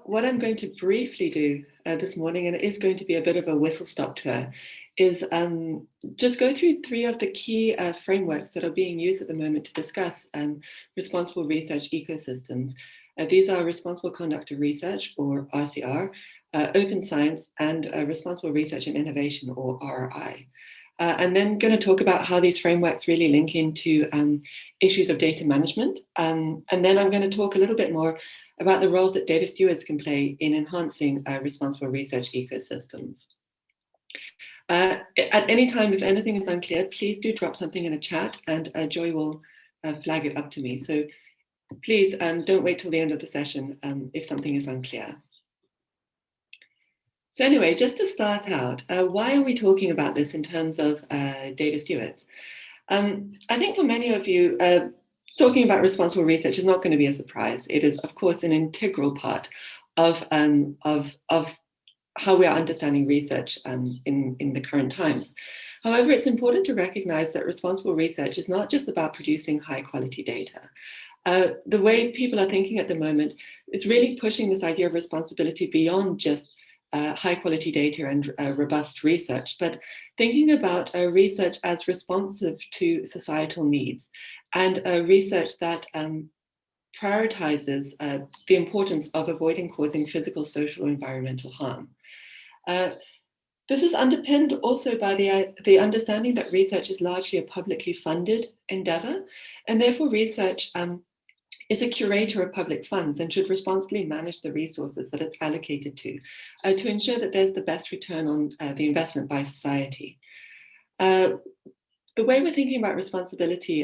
what I'm going to briefly do this morning, and it is going to be a bit of a whistle-stop tour, is just go through three of the key frameworks that are being used at the moment to discuss responsible research ecosystems. These are responsible conduct of research, or RCR, open science, and responsible research and innovation, or RRI. And then going to talk about how these frameworks really link into issues of data management. And then I'm going to talk a little bit more about the roles that data stewards can play in enhancing responsible research ecosystems. At any time, if anything is unclear, please do drop something in a chat, and Joy will flag it up to me. So please don't wait till the end of the session if something is unclear. So anyway, just to start out, why are we talking about this in terms of data stewards? I think for many of you, talking about responsible research is not going to be a surprise. It is, of course, an integral part of how we are understanding research in the current times. However, it's important to recognize that responsible research is not just about producing high quality data. The way people are thinking at the moment is really pushing this idea of responsibility beyond just high quality data and robust research, but thinking about research as responsive to societal needs, and research that prioritizes the importance of avoiding causing physical, social, or environmental harm. This is underpinned also by the understanding that research is largely a publicly funded endeavor, and therefore research is a curator of public funds and should responsibly manage the resources that it's allocated to ensure that there's the best return on the investment by society. The way we're thinking about responsibility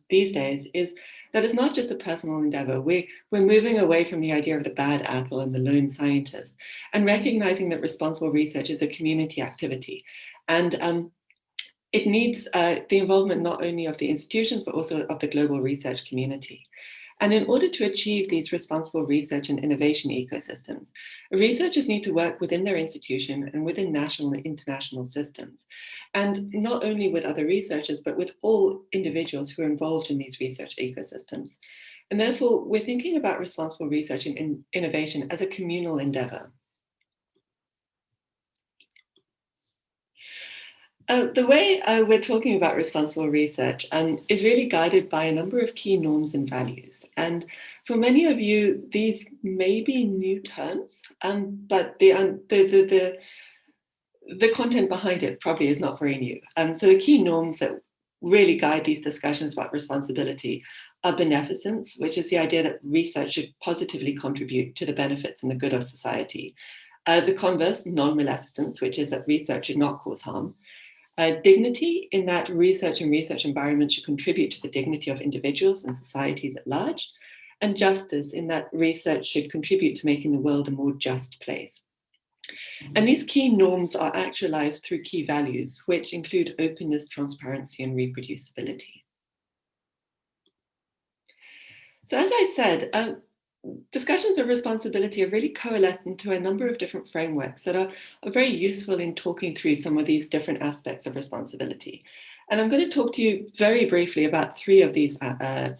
these days is that it's not just a personal endeavor. We're moving away from the idea of the bad apple and the lone scientist, and recognizing that responsible research is a community activity. And it needs the involvement not only of the institutions, but also of the global research community. And in order to achieve these responsible research and innovation ecosystems, researchers need to work within their institution and within national and international systems. And not only with other researchers, but with all individuals who are involved in these research ecosystems. And therefore, we're thinking about responsible research and innovation as a communal endeavor. The way we're talking about responsible research is really guided by a number of key norms and values. And for many of you, these may be new terms, but the content behind it probably is not very new. So the key norms that really guide these discussions about responsibility are beneficence, which is the idea that research should positively contribute to the benefits and the good of society. The converse, non-maleficence, which is that research should not cause harm. Dignity, in that research and research environments should contribute to the dignity of individuals and societies at large. And justice, in that research should contribute to making the world a more just place. And these key norms are actualized through key values, which include openness, transparency, and reproducibility. So as I said, discussions of responsibility have really coalesced into a number of different frameworks that are very useful in talking through some of these different aspects of responsibility. And I'm going to talk to you very briefly about three of these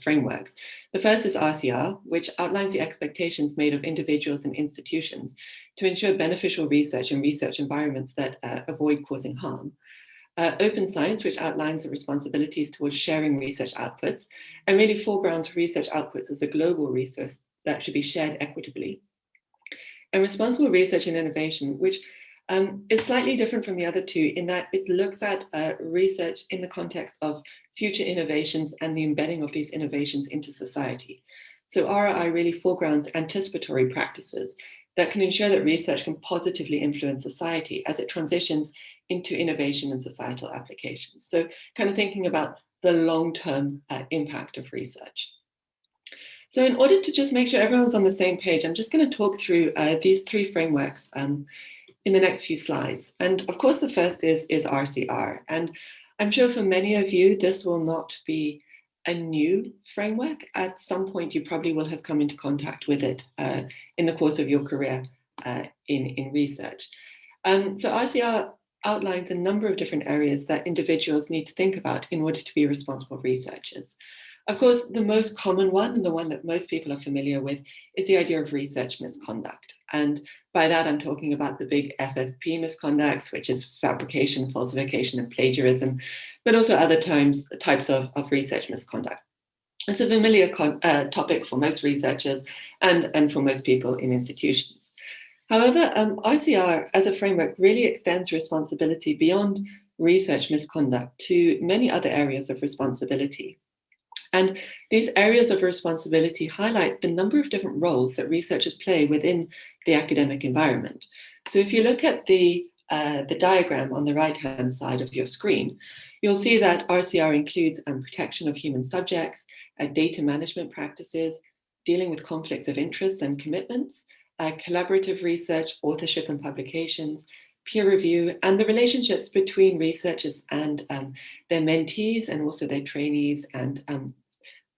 frameworks. The first is RCR, which outlines the expectations made of individuals and institutions to ensure beneficial research and research environments that avoid causing harm. Open science, which outlines the responsibilities towards sharing research outputs and really foregrounds research outputs as a global resource that should be shared equitably. And responsible research and innovation, which is slightly different from the other two in that it looks at research in the context of future innovations and the embedding of these innovations into society. So RRI really foregrounds anticipatory practices that can ensure that research can positively influence society as it transitions into innovation and societal applications. So kind of thinking about the long-term impact of research. So in order to just make sure everyone's on the same page, I'm just going to talk through these three frameworks in the next few slides. And of course, the first is RCR. And I'm sure for many of you, this will not be a new framework. At some point, you probably will have come into contact with it in the course of your career in research. So RCR outlines a number of different areas that individuals need to think about in order to be responsible researchers. Of course, the most common one, and the one that most people are familiar with, is the idea of research misconduct. And by that, I'm talking about the big FFP misconducts, which is fabrication, falsification, and plagiarism, but also other types of research misconduct. It's a familiar topic for most researchers and for most people in institutions. However, RCR as a framework really extends responsibility beyond research misconduct to many other areas of responsibility. And these areas of responsibility highlight the number of different roles that researchers play within the academic environment. So if you look at the diagram on the right-hand side of your screen, you'll see that RCR includes protection of human subjects, data management practices, dealing with conflicts of interest and commitments, collaborative research, authorship and publications, peer review, and the relationships between researchers and their mentees and also their trainees, and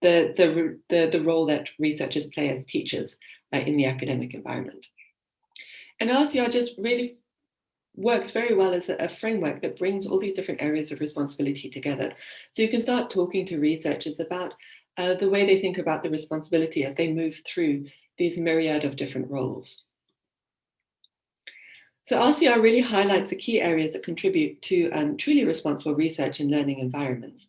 the role that researchers play as teachers in the academic environment. And RCR just really works very well as a framework that brings all these different areas of responsibility together. So you can start talking to researchers about the way they think about the responsibility as they move through these myriad of different roles. So RCR really highlights the key areas that contribute to truly responsible research in learning environments.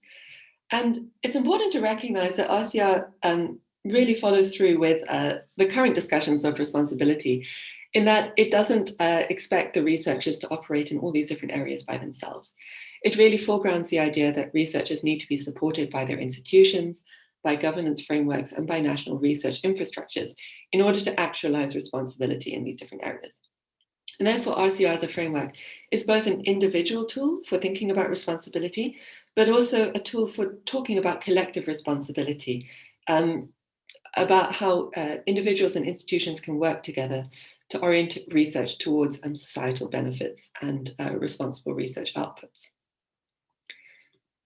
And it's important to recognize that RCR really follows through with the current discussions of responsibility, in that it doesn't expect the researchers to operate in all these different areas by themselves. It really foregrounds the idea that researchers need to be supported by their institutions, by governance frameworks, and by national research infrastructures in order to actualize responsibility in these different areas. And therefore, RCR as a framework is both an individual tool for thinking about responsibility, but also a tool for talking about collective responsibility, about how individuals and institutions can work together to orient research towards societal benefits and responsible research outputs.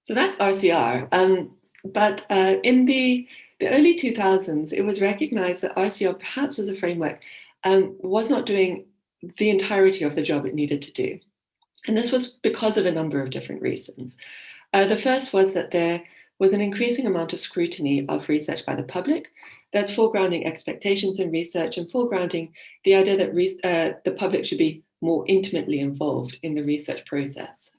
So that's RCR. But in the early 2000s, it was recognized that RCR, perhaps as a framework, was not doing the entirety of the job it needed to do. And this was because of a number of different reasons. The first was that there was an increasing amount of scrutiny of research by the public that's foregrounding expectations in research and foregrounding the idea that the public should be more intimately involved in the research process.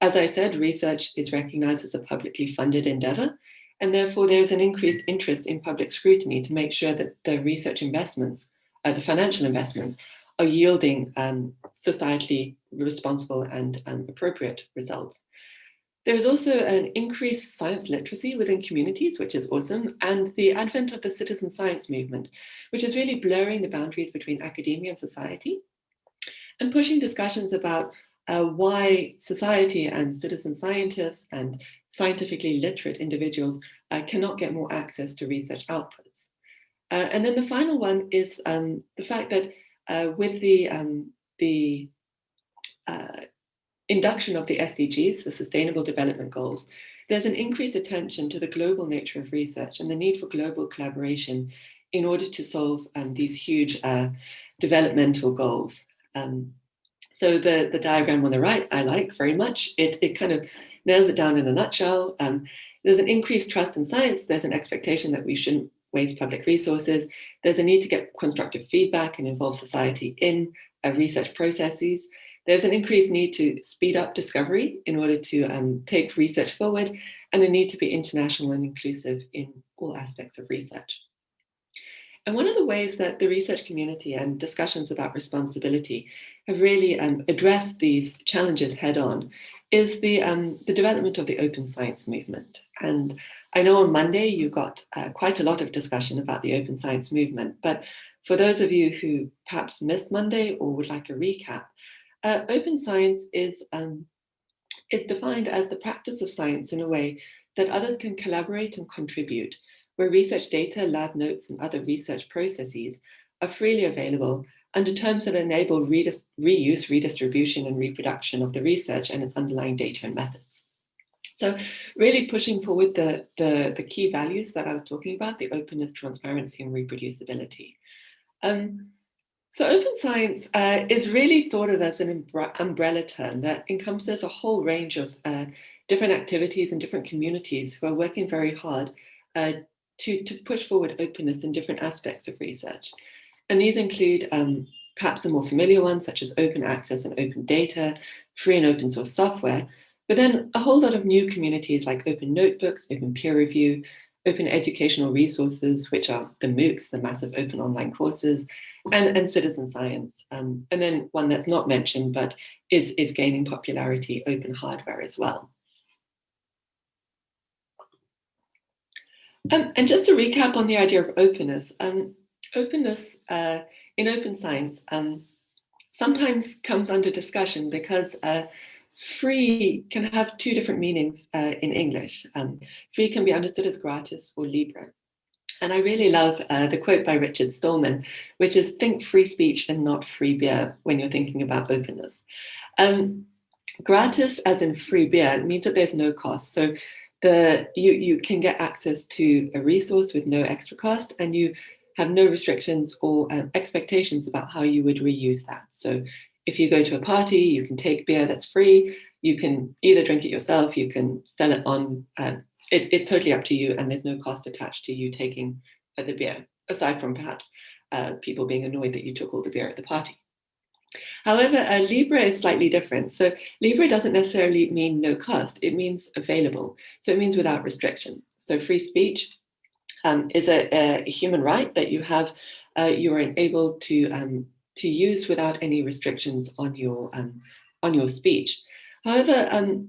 As I said, research is recognized as a publicly funded endeavor, and therefore there's an increased interest in public scrutiny to make sure that the research investments, the financial investments, are yielding societally responsible and appropriate results. There is also an increased science literacy within communities, which is awesome, and the advent of the citizen science movement, which is really blurring the boundaries between academia and society and pushing discussions about why society and citizen scientists and scientifically literate individuals cannot get more access to research outputs. And then the final one is the fact that with the induction of the SDGs, the Sustainable Development Goals, there's an increased attention to the global nature of research and the need for global collaboration in order to solve these huge developmental goals. So the diagram on the right, I like very much. It kind of nails it down in a nutshell. There's an increased trust in science. There's an expectation that we shouldn't waste public resources. There's a need to get constructive feedback and involve society in research processes. There's an increased need to speed up discovery in order to take research forward, and a need to be international and inclusive in all aspects of research. And one of the ways that the research community and discussions about responsibility have really addressed these challenges head on is the development of the open science movement. And I know on Monday you got quite a lot of discussion about the open science movement, but for those of you who perhaps missed Monday or would like a recap, open science is defined as the practice of science in a way that others can collaborate and contribute, where research data, lab notes, and other research processes are freely available under terms that enable reuse, redistribution, and reproduction of the research and its underlying data and methods. So really pushing forward the key values that I was talking about, the openness, transparency, and reproducibility. So open science is really thought of as an umbrella term that encompasses a whole range of different activities and different communities who are working very hard to push forward openness in different aspects of research. And these include perhaps the more familiar ones, such as open access and open data, free and open source software, but then a whole lot of new communities like open notebooks, open peer review, open educational resources, which are the MOOCs, the massive open online courses, and citizen science. And then one that's not mentioned, but is gaining popularity, open hardware as well. And just to recap on the idea of openness, openness in open science sometimes comes under discussion because free can have two different meanings in English. Free can be understood as gratis or Libre. And I really love the quote by Richard Stallman, which is think free speech and not free beer when you're thinking about openness. Gratis, as in free beer, means that there's no cost. So you can get access to a resource with no extra cost, and you have no restrictions or expectations about how you would reuse that. So if you go to a party, you can take beer that's free. You can either drink it yourself, you can sell it on. It's totally up to you, and there's no cost attached to you taking the beer, aside from perhaps people being annoyed that you took all the beer at the party. However, Libre is slightly different. So Libre doesn't necessarily mean no cost, it means available. So it means without restriction. So free speech is a human right that you have, you are enabled to use without any restrictions on your speech. However,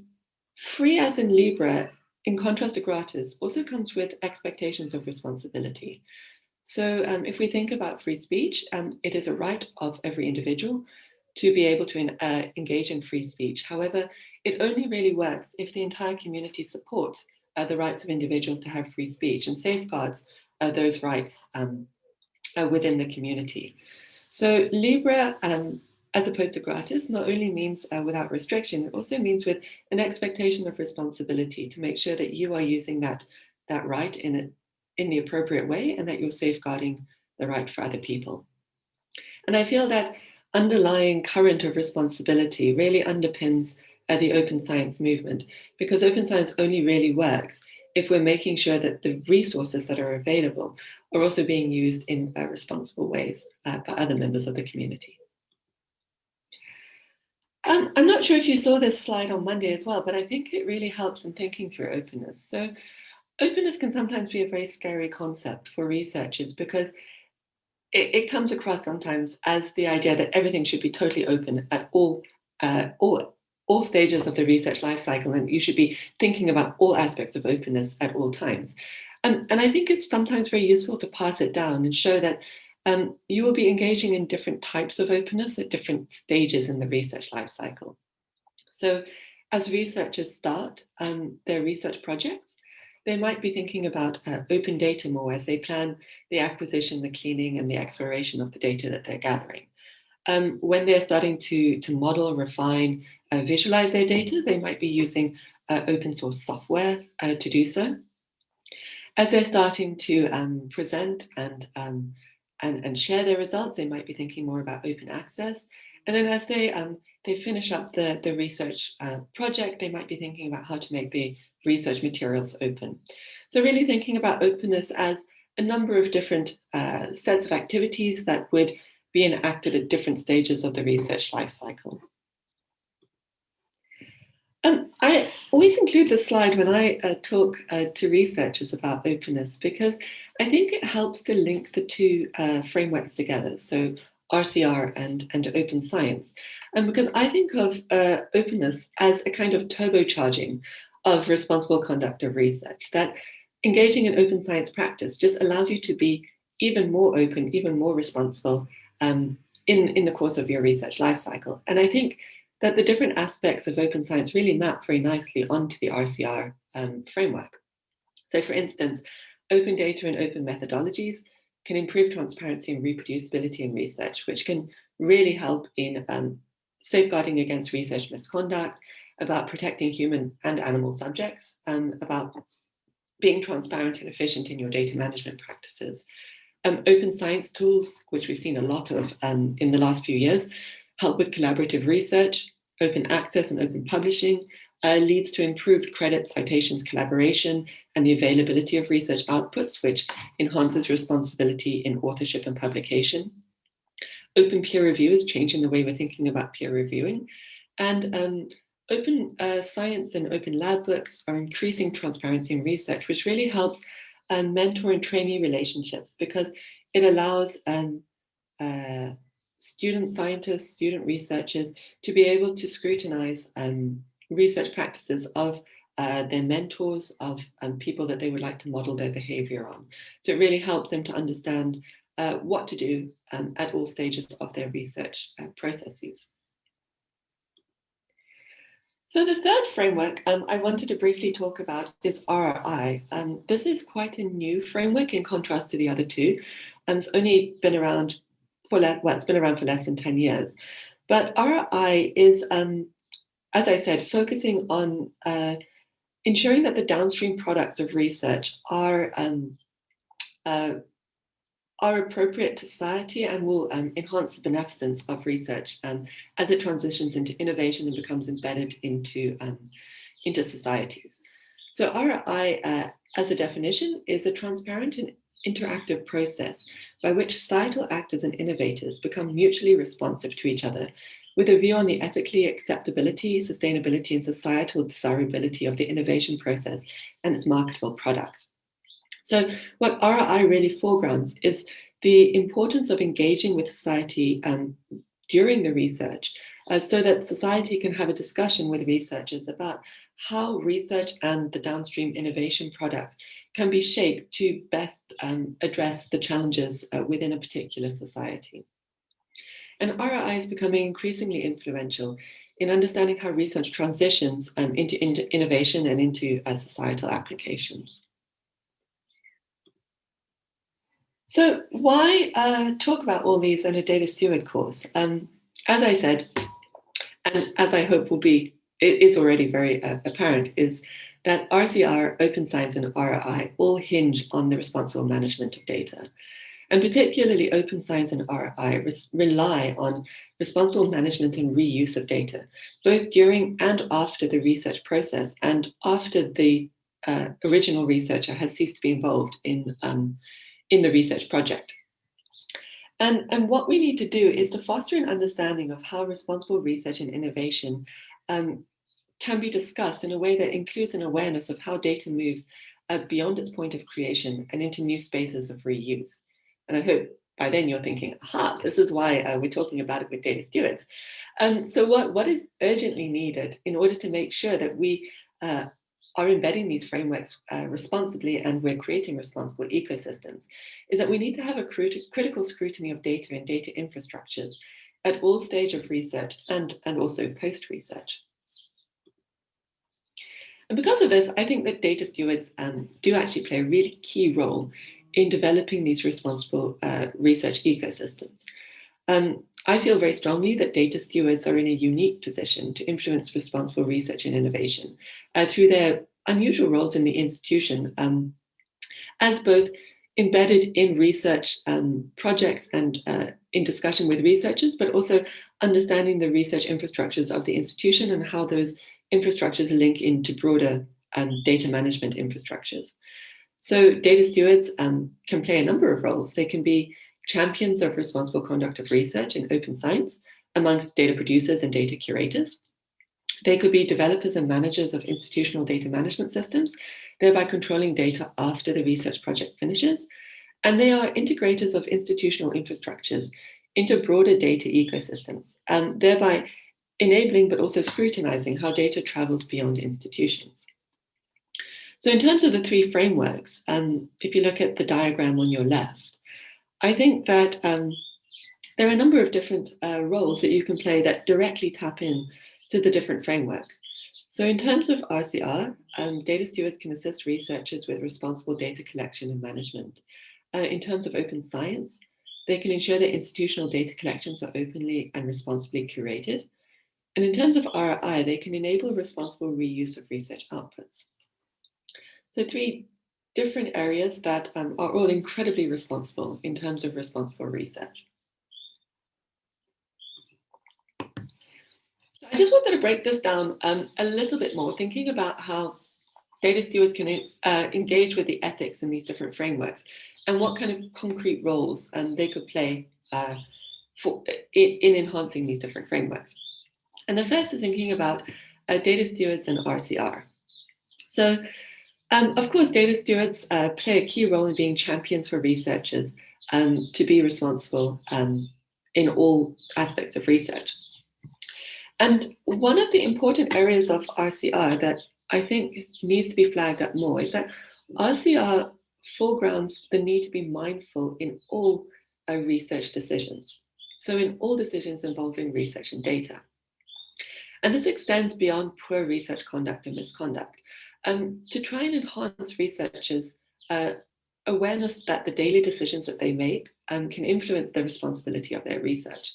free as in Libre, in contrast to gratis, also comes with expectations of responsibility. So if we think about free speech, it is a right of every individual to be able to engage in free speech. However, it only really works if the entire community supports the rights of individuals to have free speech and safeguards those rights within the community. So Libre, as opposed to gratis, not only means without restriction, it also means with an expectation of responsibility to make sure that you are using that right in the appropriate way and that you're safeguarding the right for other people. And I feel that underlying current of responsibility really underpins the open science movement, because open science only really works if we're making sure that the resources that are available are also being used in responsible ways by other members of the community. I'm not sure if you saw this slide on Monday as well, but I think it really helps in thinking through openness. So openness can sometimes be a very scary concept for researchers because it comes across sometimes as the idea that everything should be totally open at all stages of the research life cycle, and you should be thinking about all aspects of openness at all times. And I think it's sometimes very useful to pass it down and show that you will be engaging in different types of openness at different stages in the research life cycle. So as researchers start their research projects, they might be thinking about open data more as they plan the acquisition, the cleaning, and the exploration of the data that they're gathering. When they're starting to model, refine, visualize their data, they might be using open source software to do so. As they're starting to present and share their results, they might be thinking more about open access. And then as they finish up the research project, they might be thinking about how to make the research materials open. So really thinking about openness as a number of different sets of activities that would be enacted at different stages of the research life cycle. I always include this slide when I talk to researchers about openness, because I think it helps to link the two frameworks together, so RCR and open science. And because I think of openness as a kind of turbocharging of responsible conduct of research, that engaging in open science practice just allows you to be even more open, even more responsible in the course of your research life cycle. And I think that the different aspects of open science really map very nicely onto the RCR framework. So for instance, open data and open methodologies can improve transparency and reproducibility in research, which can really help in safeguarding against research misconduct, about protecting human and animal subjects, about being transparent and efficient in your data management practices. Open science tools, which we've seen a lot of in the last few years, help with collaborative research, open access and open publishing, leads to improved credit, citations, collaboration, and the availability of research outputs, which enhances responsibility in authorship and publication. Open peer review is changing the way we're thinking about peer reviewing. And open science and open lab books are increasing transparency in research, which really helps mentor and trainee relationships, because it allows student scientists, student researchers to be able to scrutinize research practices of their mentors, of people that they would like to model their behavior on. So it really helps them to understand what to do at all stages of their research processes. So the third framework I wanted to briefly talk about is RRI. This is quite a new framework in contrast to the other two. It's only been around for it's been around for less than 10 years. But RRI is, as I said, focusing on ensuring that the downstream products of research are appropriate to society and will enhance the beneficence of research as it transitions into innovation and becomes embedded into societies. So RRI, as a definition, is a transparent and interactive process by which societal actors and innovators become mutually responsive to each other, with a view on the ethically acceptability, sustainability, and societal desirability of the innovation process and its marketable products. So what RRI really foregrounds is the importance of engaging with society during the research, so that society can have a discussion with researchers about how research and the downstream innovation products can be shaped to best address the challenges within a particular society. And RRI is becoming increasingly influential in understanding how research transitions into innovation and into societal applications. So why talk about all these in a data steward course? As I said, and as I hope it is already very apparent, is that RCR, Open Science, and RRI all hinge on the responsible management of data. And particularly Open Science and RRI rely on responsible management and reuse of data, both during and after the research process and after the original researcher has ceased to be involved in the research project. And what we need to do is to foster an understanding of how responsible research and innovation can be discussed in a way that includes an awareness of how data moves beyond its point of creation and into new spaces of reuse. And I hope by then you're thinking, aha, this is why we're talking about it with data stewards. So what is urgently needed in order to make sure that we are embedding these frameworks responsibly and we're creating responsible ecosystems is that we need to have a critical scrutiny of data and data infrastructures at all stages of research and also post-research. And because of this, I think that data stewards do actually play a really key role in developing these responsible research ecosystems. I feel very strongly that data stewards are in a unique position to influence responsible research and innovation through their unusual roles in the institution as both embedded in research projects and in discussion with researchers, but also understanding the research infrastructures of the institution and how those infrastructures link into broader data management infrastructures. So data stewards can play a number of roles. They can be champions of responsible conduct of research and open science amongst data producers and data curators. They could be developers and managers of institutional data management systems, thereby controlling data after the research project finishes. And they are integrators of institutional infrastructures into broader data ecosystems, thereby enabling but also scrutinizing how data travels beyond institutions. So in terms of the three frameworks, if you look at the diagram on your left, I think that there are a number of different roles that you can play that directly tap in to the different frameworks. So in terms of RCR, data stewards can assist researchers with responsible data collection and management. In terms of open science, they can ensure that institutional data collections are openly and responsibly curated. And in terms of RRI, they can enable responsible reuse of research outputs. So three different areas that are all incredibly responsible in terms of responsible research. I just wanted to break this down a little bit more, thinking about how data stewards can engage with the ethics in these different frameworks and what kind of concrete roles they could play in enhancing these different frameworks. And the first is thinking about data stewards and RCR. So, of course, data stewards play a key role in being champions for researchers to be responsible in all aspects of research. And one of the important areas of RCR that I think needs to be flagged up more is that RCR foregrounds the need to be mindful in all research decisions. So in all decisions involving research and data. And this extends beyond poor research conduct and misconduct to try and enhance researchers' awareness that the daily decisions that they make can influence the responsibility of their research.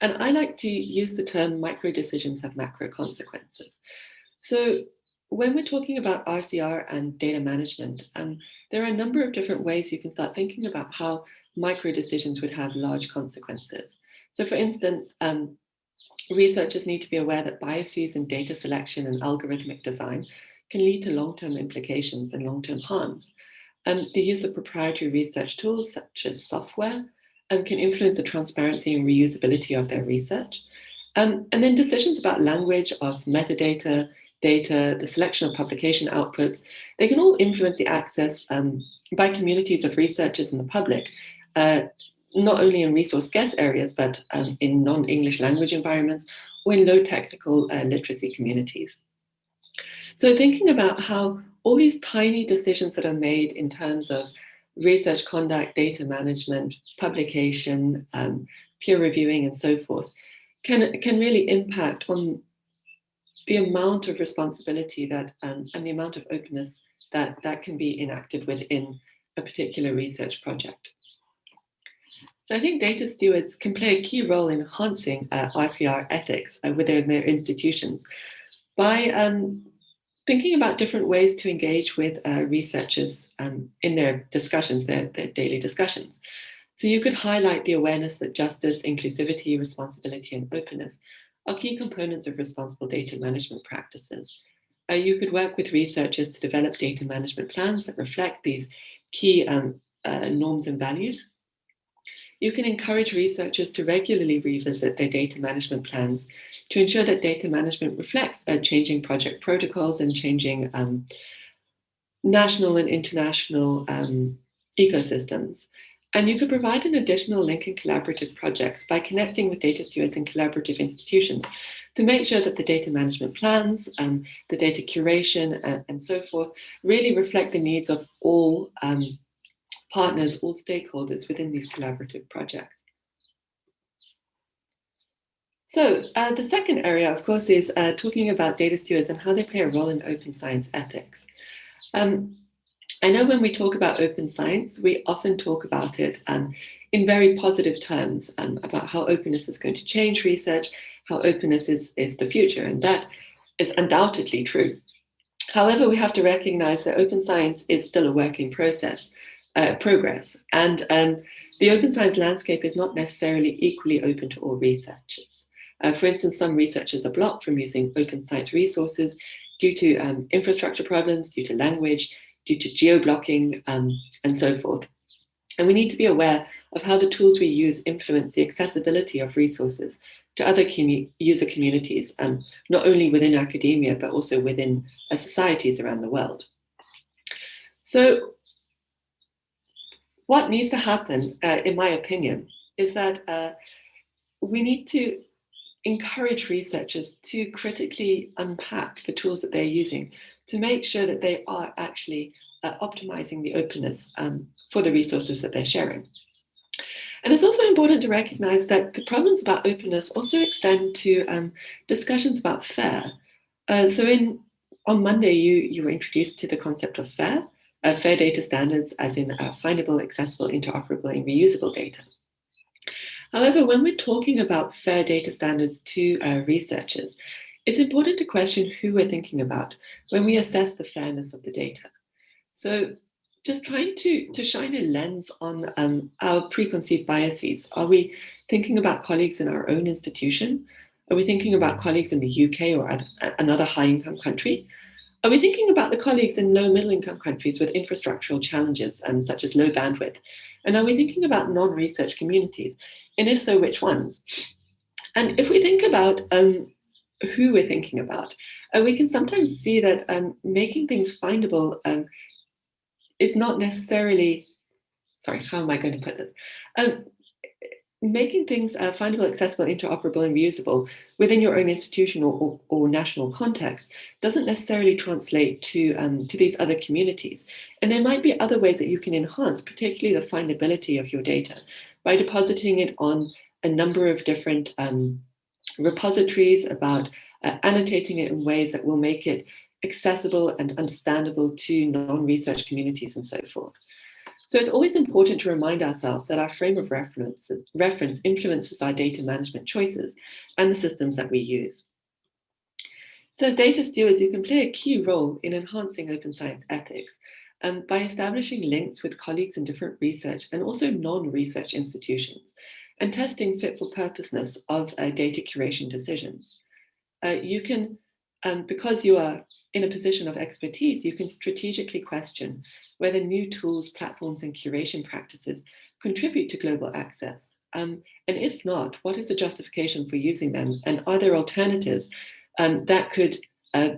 And I like to use the term micro decisions have macro consequences. So when we're talking about RCR and data management, there are a number of different ways you can start thinking about how micro decisions would have large consequences. So for instance, researchers need to be aware that biases in data selection and algorithmic design can lead to long-term implications and long-term harms. The use of proprietary research tools such as software can influence the transparency and reusability of their research. And then decisions about language of metadata, data, the selection of publication outputs, they can all influence the access by communities of researchers and the public, not only in resource-scarce areas, but in non-English language environments or in low technical literacy communities. So thinking about how all these tiny decisions that are made in terms of research conduct, data management, publication, peer reviewing, and so forth, can really impact on the amount of responsibility that and the amount of openness that can be enacted within a particular research project. So I think data stewards can play a key role in enhancing RCR ethics within their institutions by thinking about different ways to engage with researchers in their discussions, their daily discussions. So you could highlight the awareness that justice, inclusivity, responsibility, and openness are key components of responsible data management practices. You could work with researchers to develop data management plans that reflect these key norms and values. You can encourage researchers to regularly revisit their data management plans to ensure that data management reflects changing project protocols and changing national and international ecosystems. And you could provide an additional link in collaborative projects by connecting with data stewards in collaborative institutions to make sure that the data management plans, the data curation, and so forth really reflect the needs of all partners, all stakeholders within these collaborative projects. So the second area, of course, is talking about data stewards and how they play a role in open science ethics. I know when we talk about open science, we often talk about it in very positive terms about how openness is going to change research, how openness is the future, and that is undoubtedly true. However, we have to recognize that open science is still a work in progress, and the open science landscape is not necessarily equally open to all researchers. For instance, some researchers are blocked from using open science resources due to infrastructure problems, due to language, due to geo-blocking, and so forth. And we need to be aware of how the tools we use influence the accessibility of resources to other user communities, not only within academia, but also within societies around the world. So what needs to happen, in my opinion, is that we need to encourage researchers to critically unpack the tools that they're using to make sure that they are actually optimizing the openness for the resources that they're sharing. And it's also important to recognize that the problems about openness also extend to discussions about FAIR. On Monday, you were introduced to the concept of FAIR data standards, as in findable, accessible, interoperable, and reusable data. However, when we're talking about fair data standards to researchers, it's important to question who we're thinking about when we assess the fairness of the data. So just trying to shine a lens on our preconceived biases. Are we thinking about colleagues in our own institution? Are we thinking about colleagues in the UK or another high-income country? Are we thinking about the colleagues in low middle-income countries with infrastructural challenges, such as low bandwidth? And are we thinking about non-research communities? And if so, which ones? And if we think about who we're thinking about, we can sometimes see that making things findable is not necessarily, sorry, how am I going to put this? Making things findable, accessible, interoperable, and reusable within your own institutional or national context doesn't necessarily translate to these other communities. And there might be other ways that you can enhance, particularly the findability of your data, by depositing it on a number of different repositories, about annotating it in ways that will make it accessible and understandable to non-research communities and so forth. So it's always important to remind ourselves that our frame of reference influences our data management choices and the systems that we use. So as data stewards, you can play a key role in enhancing open science ethics by establishing links with colleagues in different research and also non-research institutions, and testing fit for purposeness of data curation decisions. You can, because you are in a position of expertise, you can strategically question whether new tools, platforms, and curation practices contribute to global access. And if not, what is the justification for using them? And are there alternatives that could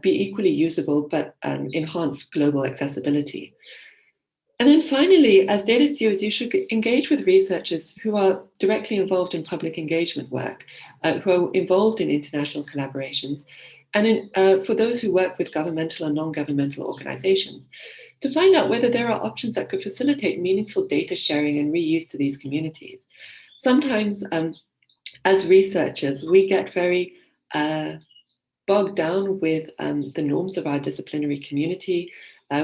be equally usable but enhance global accessibility? And then finally, as data stewards, you should engage with researchers who are directly involved in public engagement work, who are involved in international collaborations, and for those who work with governmental and non-governmental organizations, to find out whether there are options that could facilitate meaningful data sharing and reuse to these communities. Sometimes, as researchers, we get very bogged down with the norms of our disciplinary community,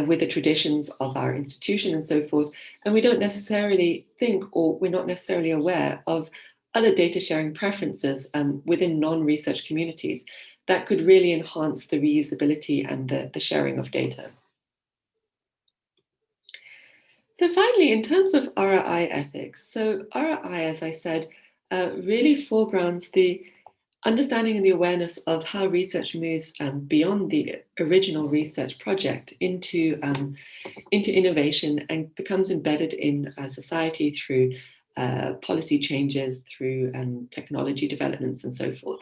with the traditions of our institution and so forth, and we don't necessarily think, or we're not necessarily aware of other data sharing preferences within non-research communities that could really enhance the reusability and the sharing of data. So finally, in terms of ROI ethics, so ROI, as I said, really foregrounds the understanding and the awareness of how research moves beyond the original research project into innovation and becomes embedded in society through policy changes, through technology developments, and so forth.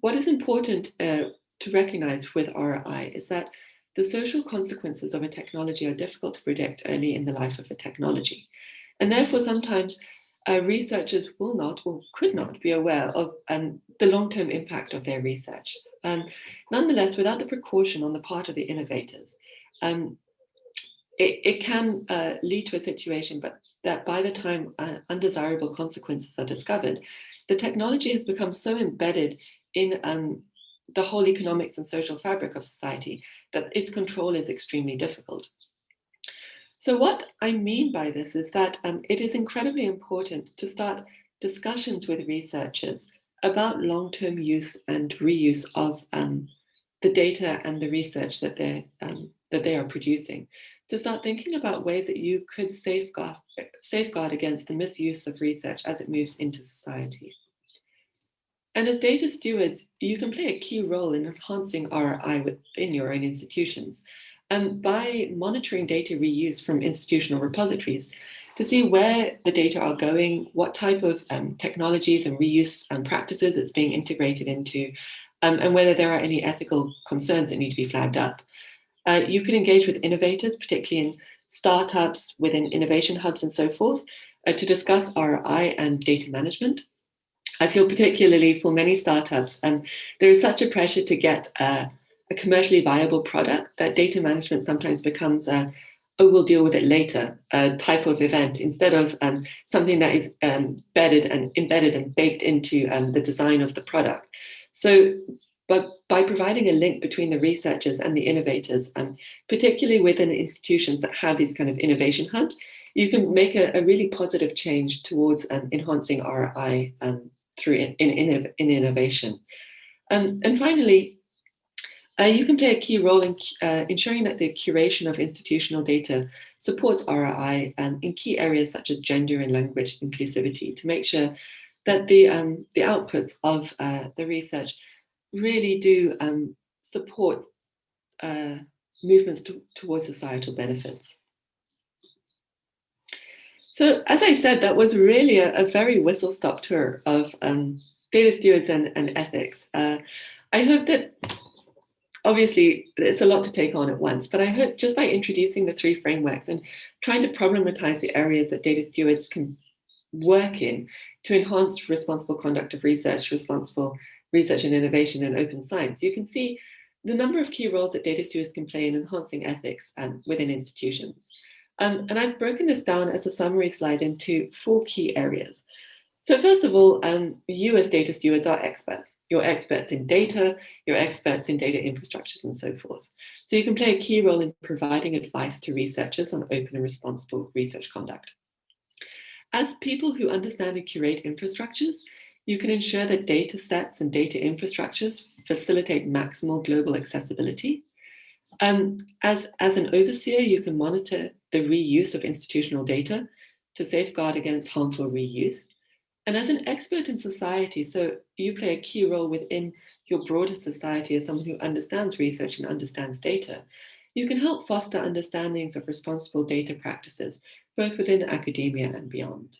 What is important to recognize with ROI is that the social consequences of a technology are difficult to predict early in the life of a technology. And therefore, sometimes researchers will not or could not be aware of the long-term impact of their research. Nonetheless, without the precaution on the part of the innovators, it can lead to a situation that by the time undesirable consequences are discovered, the technology has become so embedded in the whole economics and social fabric of society that its control is extremely difficult. So what I mean by this is that it is incredibly important to start discussions with researchers about long-term use and reuse of the data and the research that they are producing, to start thinking about ways that you could safeguard against the misuse of research as it moves into society. And as data stewards, you can play a key role in enhancing ROI within your own institutions by monitoring data reuse from institutional repositories to see where the data are going, what type of technologies and reuse practices it's being integrated into, and whether there are any ethical concerns that need to be flagged up. You can engage with innovators, particularly in startups, within innovation hubs and so forth, to discuss ROI and data management. I feel particularly for many startups, there is such a pressure to get a commercially viable product that data management sometimes becomes oh, we'll deal with it later type of event, instead of something that is embedded and baked into the design of the product. So, but by providing a link between the researchers and the innovators, particularly within institutions that have these kind of innovation hubs, you can make a really positive change towards enhancing ROI through in innovation. And finally, you can play a key role in ensuring that the curation of institutional data supports ROI in key areas such as gender and language inclusivity, to make sure that the outputs of the research really do support movements towards societal benefits. So as I said, that was really a very whistle-stop tour of data stewards and ethics. I hope that, obviously, it's a lot to take on at once, but I hope just by introducing the 3 frameworks and trying to problematize the areas that data stewards can work in to enhance responsible conduct of research, responsible research and innovation and open science, you can see the number of key roles that data stewards can play in enhancing ethics within institutions. And I've broken this down as a summary slide into 4 key areas. So first of all, you as data stewards are experts. You're experts in data, you're experts in data infrastructures and so forth. So you can play a key role in providing advice to researchers on open and responsible research conduct. As people who understand and curate infrastructures, you can ensure that data sets and data infrastructures facilitate maximal global accessibility. As an overseer, you can monitor the reuse of institutional data to safeguard against harmful reuse. And as an expert in society, so you play a key role within your broader society as someone who understands research and understands data, you can help foster understandings of responsible data practices, both within academia and beyond.